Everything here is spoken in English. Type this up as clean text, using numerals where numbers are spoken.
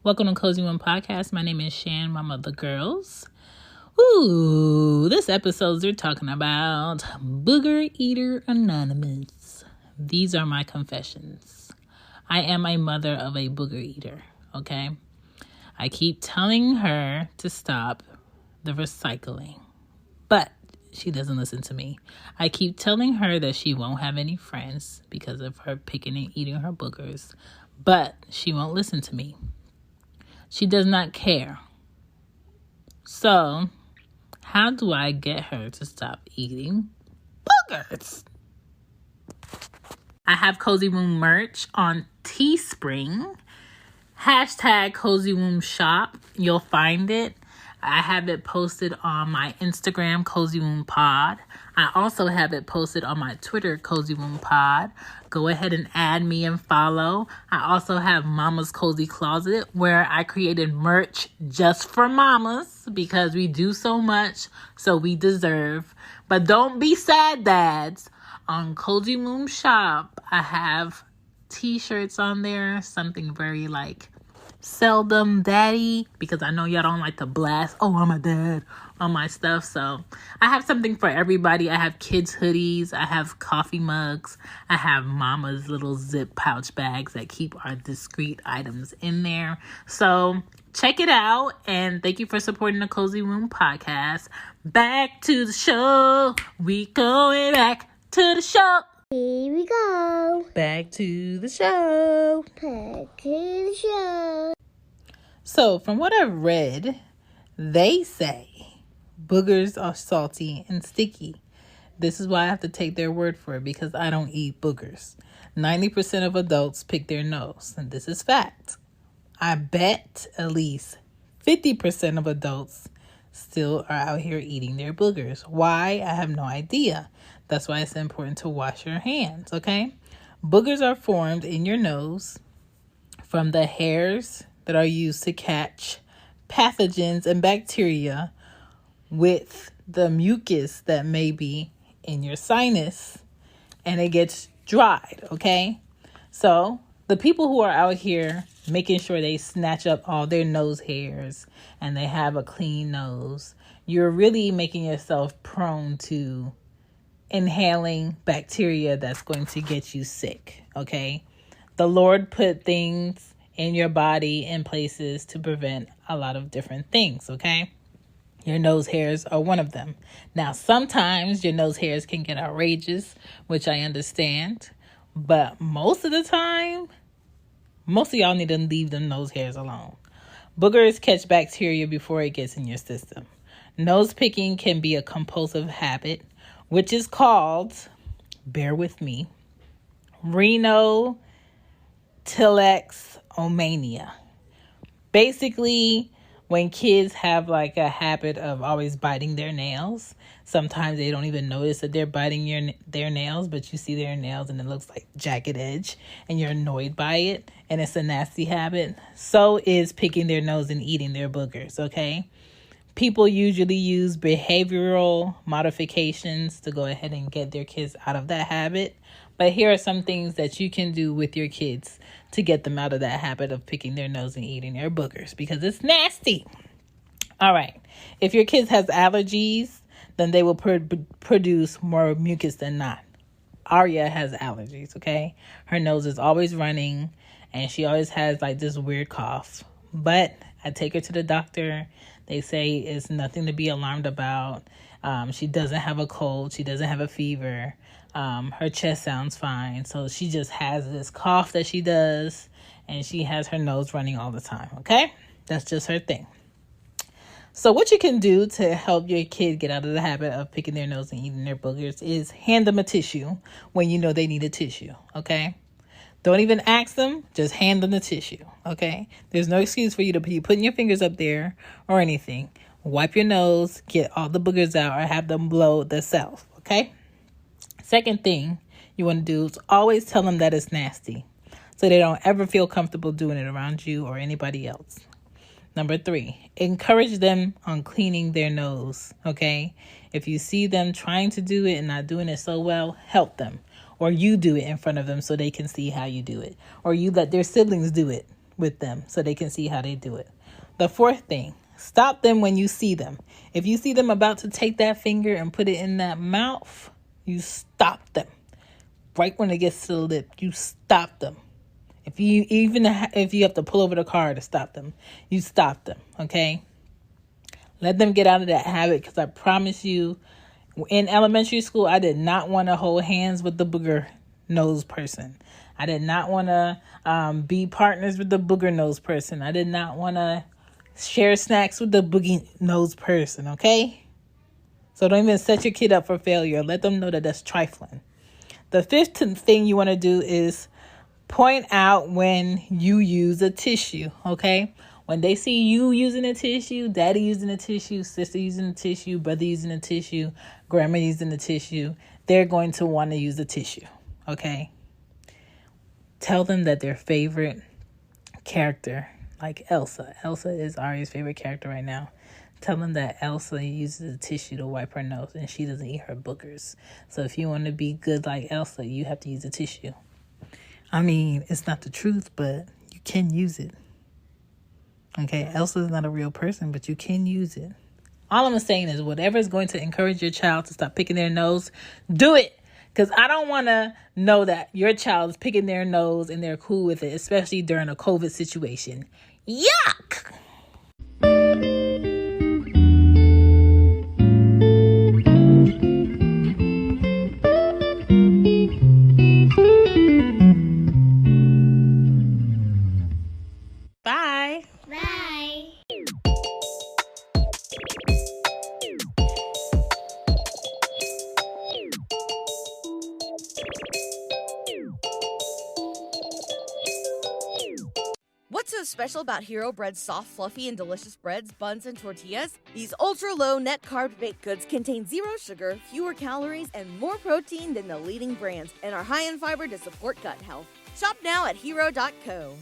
Welcome to Cozy One Podcast. My name is Shan, mama of the girls. Ooh, this episode they're talking about Booger Eater Anonymous. These are my confessions. I am a mother of a booger eater, okay? I keep telling her to stop the recycling, but she doesn't listen to me. I keep telling her that she won't have any friends because of her picking and eating her boogers, but she won't listen to me. She does not care. So, how do I get her to stop eating boogers? I have Cozy Womb merch on Teespring. Hashtag Cozy Womb Shop. You'll find it. I have it posted on my Instagram, Cozy Womb Pod. I also have it posted on my Twitter, Cozy Womb Pod. Go ahead and add me and follow. I also have Mama's Cozy Closet, where I created merch just for mamas because we do so much, so we deserve. But don't be sad, dads. On Cozy Womb Shop, I have t-shirts on there, something very seldom daddy, because I know y'all don't like to blast, oh, I'm a dad, on my stuff. So I have something for everybody. I have kids hoodies, I have coffee mugs, I have mama's little zip pouch bags that keep our discreet items in there. So check it out, and thank you for supporting the Cozy Womb Podcast. Back to the show. We going back to the show. Here we go. Back to the show. Back to the show. So, from what I've read, they say boogers are salty and sticky. This is why I have to take their word for it, because I don't eat boogers. 90% of adults pick their nose, and this is fact. I bet at least 50% of adults still are out here eating their boogers. Why? I have no idea. That's why it's important to wash your hands, okay? Boogers are formed in your nose from the hairs that are used to catch pathogens and bacteria with the mucus that may be in your sinus, and it gets dried, okay? So the people who are out here making sure they snatch up all their nose hairs and they have a clean nose, you're really making yourself prone to inhaling bacteria that's going to get you sick, okay? The Lord put things in your body in places to prevent a lot of different things, okay? Your nose hairs are one of them. Now, sometimes your nose hairs can get outrageous, which I understand, but most of the time, most of y'all need to leave them nose hairs alone. Boogers catch bacteria before it gets in your system. Nose picking can be a compulsive habit, which is called, bear with me, rhinotillexomania. Basically, when kids have a habit of always biting their nails, sometimes they don't even notice that they're biting their nails, but you see their nails and it looks like jagged edge and you're annoyed by it and it's a nasty habit. So is picking their nose and eating their boogers, okay? People usually use behavioral modifications to go ahead and get their kids out of that habit. But here are some things that you can do with your kids to get them out of that habit of picking their nose and eating their boogers, because it's nasty. All right. If your kids has allergies, then they will produce more mucus than not. Arya has allergies, okay? Her nose is always running and she always has this weird cough. But I take her to the doctor. They say it's nothing to be alarmed about. She doesn't have a cold. She doesn't have a fever. Her chest sounds fine. So she just has this cough that she does, and she has her nose running all the time, okay? That's just her thing. So what you can do to help your kid get out of the habit of picking their nose and eating their boogers is hand them a tissue when you know they need a tissue, okay? Don't even ask them, just hand them the tissue, okay? There's no excuse for you to be putting your fingers up there or anything. Wipe your nose, get all the boogers out, or have them blow themselves, okay? Second thing you want to do is always tell them that it's nasty, so they don't ever feel comfortable doing it around you or anybody else. Number 3, encourage them on cleaning their nose, okay? If you see them trying to do it and not doing it so well, help them. Or you do it in front of them so they can see how you do it. Or you let their siblings do it with them so they can see how they do it. The fourth thing, stop them when you see them. If you see them about to take that finger and put it in that mouth, you stop them. Right when it gets to the lip, you stop them. If you have to pull over the car to stop them, you stop them, okay? Let them get out of that habit, because I promise you, in elementary school, I did not want to hold hands with the booger nose person. I did not want to be partners with the booger nose person. I did not want to share snacks with the boogie nose person, okay? So don't even set your kid up for failure. Let them know that that's trifling. The fifth thing you want to do is point out when you use a tissue, okay? When they see you using a tissue, daddy using a tissue, sister using a tissue, brother using a tissue, grandma using a tissue, they're going to want to use a tissue, okay? Tell them that their favorite character, like Elsa. Elsa is Arya's favorite character right now. Tell them that Elsa uses a tissue to wipe her nose and she doesn't eat her boogers. So if you want to be good like Elsa, you have to use a tissue. I mean, it's not the truth, but you can use it. Okay, Elsa is not a real person, but you can use it. All I'm saying is whatever is going to encourage your child to stop picking their nose, do it. Because I don't want to know that your child is picking their nose and they're cool with it, especially during a COVID situation. Yuck! Bye. Bye. What's so special about Hero Bread's soft, fluffy, and delicious breads, buns, and tortillas? These ultra-low net-carb baked goods contain zero sugar, fewer calories, and more protein than the leading brands, and are high in fiber to support gut health. Shop now at hero.co.